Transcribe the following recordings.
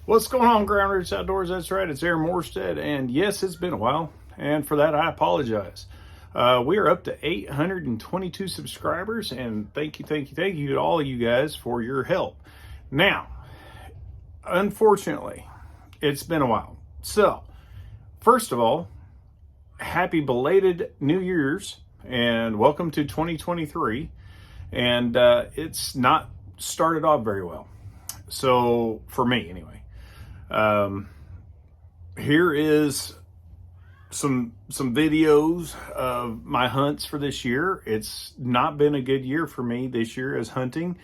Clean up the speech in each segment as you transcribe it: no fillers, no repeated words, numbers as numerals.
What's going on, Ground Roots Outdoors? That's right, it's Aaron Morstead, and yes, it's been a while, and for that, I apologize. We are up to 822 subscribers, and thank you to all of you guys for your help. Now, unfortunately, it's been a while. So, first of all, happy belated New Year's, and welcome to 2023. And it's not started off very well. So, for me, anyway. Here is some videos of my hunts for this year. It's not been a good year for me this year as hunting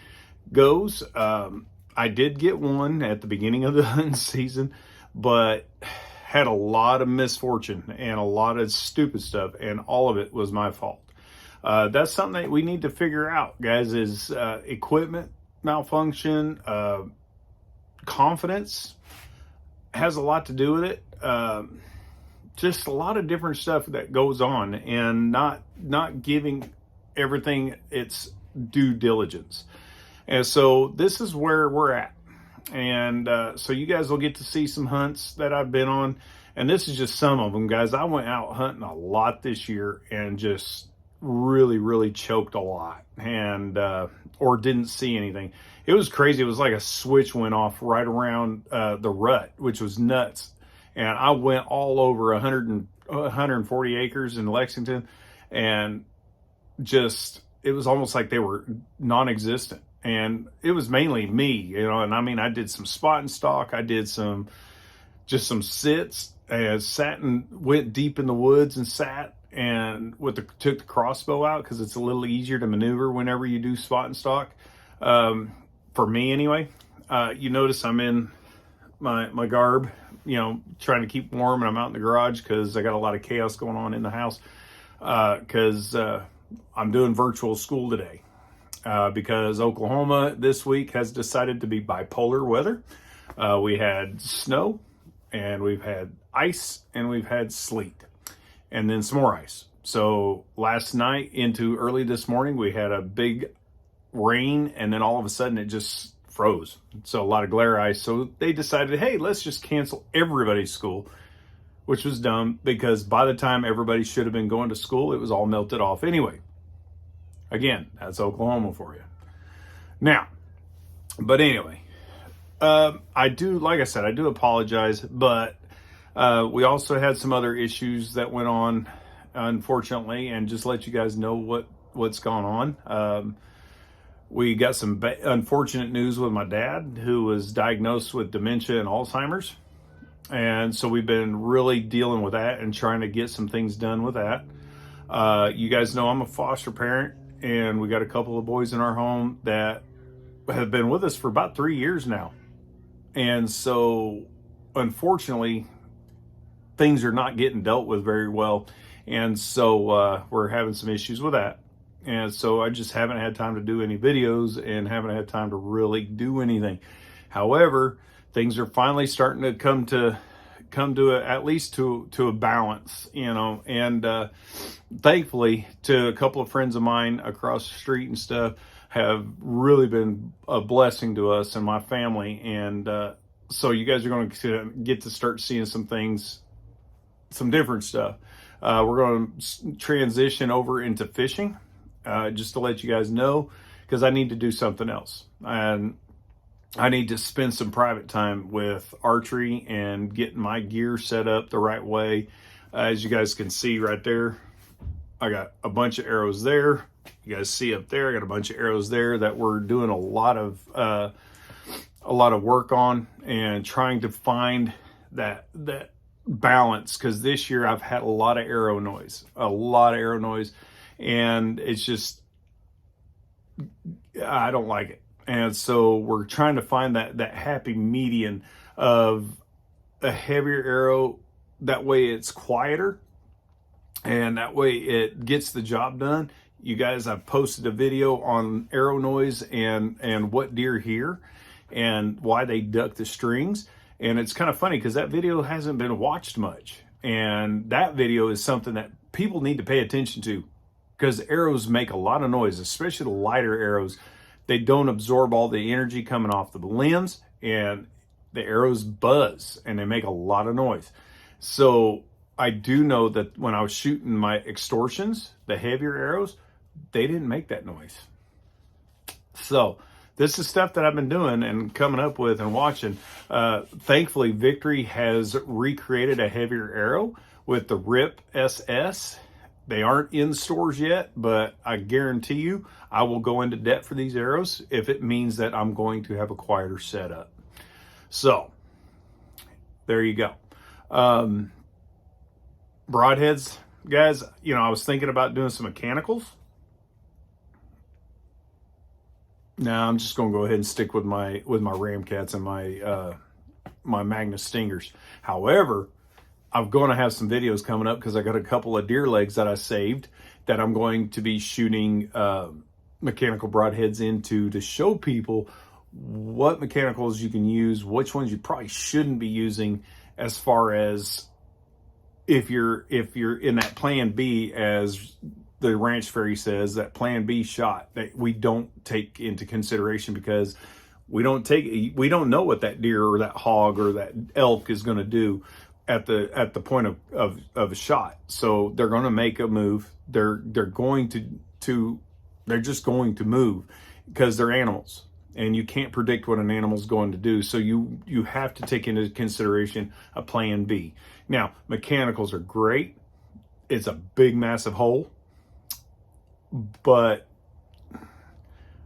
goes. I did get one at the beginning of the hunting season, but had a lot of misfortune and a lot of stupid stuff, and all of it was my fault. That's something that we need to figure out, guys, is equipment malfunction, confidence has a lot to do with it. Just a lot of different stuff that goes on, and not giving everything its due diligence. And so this is where we're at. And so you guys will get to see some hunts that I've been on. And this is just some of them, guys. I went out hunting a lot this year and just really choked a lot, and or didn't see anything. It was crazy. It was like a switch went off right around the rut, which was nuts. And I went all over 140 acres in Lexington, and just, it was almost like they were non-existent. And it was mainly me, and I mean, I did some spot and stalk. I did some sits, and sat and went deep in the woods and sat, and took the crossbow out because it's a little easier to maneuver whenever you do spot and stalk. For me anyway. You notice I'm in my garb, trying to keep warm, and I'm out in the garage because I got a lot of chaos going on in the house, because I'm doing virtual school today, because Oklahoma this week has decided to be bipolar weather. We had snow, and we've had ice, and we've had sleet, and then some more ice. So last night into early this morning, we had a big rain, and then all of a sudden it just froze. So a lot of glare ice. So they decided, hey, let's just cancel everybody's school, which was dumb, because by the time everybody should have been going to school, it was all melted off anyway. Again, that's Oklahoma for you. Now, but anyway, I do, like I said, I do apologize, but we also had some other issues that went on, unfortunately, and just let you guys know what's gone on. We got some unfortunate news with my dad, who was diagnosed with dementia and Alzheimer's. And so we've been really dealing with that and trying to get some things done with that. You guys know I'm a foster parent, and we got a couple of boys in our home that have been with us for about 3 years now. And so, unfortunately, things are not getting dealt with very well. And so we're having some issues with that. And so I just haven't had time to do any videos, and haven't had time to really do anything. However, things are finally starting to come to at least to a balance, and thankfully, to a couple of friends of mine across the street and stuff, have really been a blessing to us and my family. And so you guys are going to get to start seeing some things, some different stuff. We're going to transition over into fishing. Just to let you guys know, because I need to do something else, and I need to spend some private time with archery and getting my gear set up the right way. As you guys can see right there, I got a bunch of arrows there. You guys see up there, I got a bunch of arrows there that we're doing a lot of work on, and trying to find that balance, because this year I've had a lot of arrow noise, and it's just, I don't like it. And so we're trying to find that happy median of a heavier arrow. That way it's quieter, and that way it gets the job done. You guys, I've posted a video on arrow noise and what deer hear and why they duck the strings. And it's kind of funny because that video hasn't been watched much. And that video is something that people need to pay attention to, because arrows make a lot of noise, especially the lighter arrows. They don't absorb all the energy coming off the limbs, and the arrows buzz and they make a lot of noise. So I do know that when I was shooting my extortions, the heavier arrows, they didn't make that noise. So this is stuff that I've been doing and coming up with and watching. Thankfully, Victory has recreated a heavier arrow with the RIP SS. They aren't in stores yet, but I guarantee you I will go into debt for these arrows if it means that I'm going to have a quieter setup. So there you go. Broadheads, guys, you know, I was thinking about doing some mechanicals. Now I'm just going to go ahead and stick with my Ramcats and my Magnus Stingers. However, I'm going to have some videos coming up because I got a couple of deer legs that I saved that I'm going to be shooting mechanical broadheads into to show people what mechanicals you can use, which ones you probably shouldn't be using, as far as if you're in that plan B, as the Ranch Fairy says, that plan B shot that we don't take into consideration because we don't know what that deer or that hog or that elk is going to do at the point of a shot. So they're going to make a move. They're going to they're just going to move because they're animals, and you can't predict what an animal's going to do. So you have to take into consideration a plan B. Now, mechanicals are great. It's a big, massive hole, but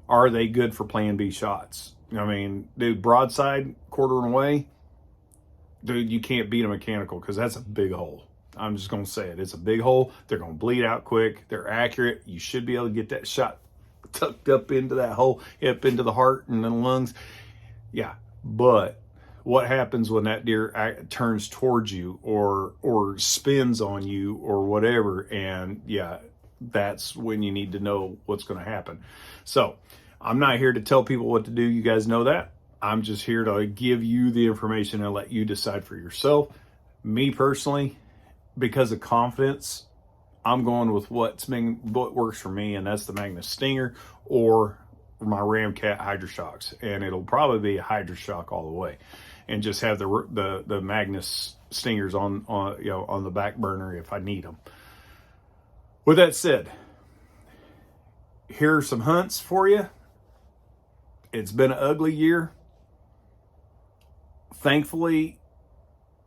are they good for plan B shots? I mean, dude, broadside, quartering away, dude, you can't beat a mechanical because that's a big hole. I'm just going to say it. It's a big hole. They're going to bleed out quick. They're accurate. You should be able to get that shot tucked up into that hole, up into the heart and the lungs. Yeah, but what happens when that deer turns towards you or spins on you or whatever? And yeah, that's when you need to know what's going to happen. So I'm not here to tell people what to do. You guys know that. I'm just here to give you the information and let you decide for yourself. Me personally, because of confidence, I'm going with what works for me, and that's the Magnus Stinger or my Ramcat Hydra-Shocks, and it'll probably be a Hydra-Shock all the way, and just have the Magnus Stingers on the back burner if I need them. With that said, here are some hunts for you. It's been an ugly year.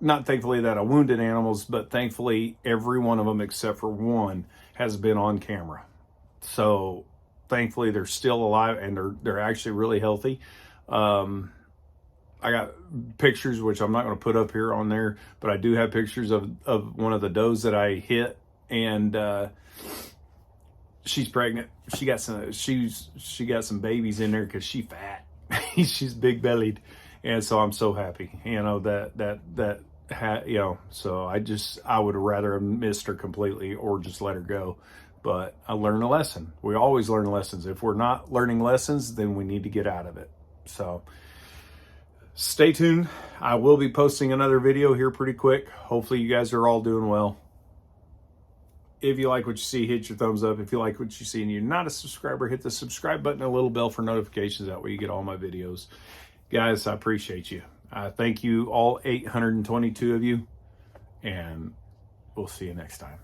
Not thankfully that I wounded animals, but thankfully every one of them except for one has been on camera. So thankfully they're still alive and they're actually really healthy. I got pictures, which I'm not going to put up here on there, but I do have pictures of one of the does that I hit, and she's pregnant. She got some babies in there because she's fat. She's big bellied. And so I'm so happy, so I would have rather have missed her completely or just let her go. But I learned a lesson. We always learn lessons. If we're not learning lessons, then we need to get out of it. So stay tuned. I will be posting another video here pretty quick. Hopefully you guys are all doing well. If you like what you see, hit your thumbs up. If you like what you see and you're not a subscriber, hit the subscribe button and a little bell for notifications. That way you get all my videos. Guys, I appreciate you. I thank you, all 822 of you, and we'll see you next time.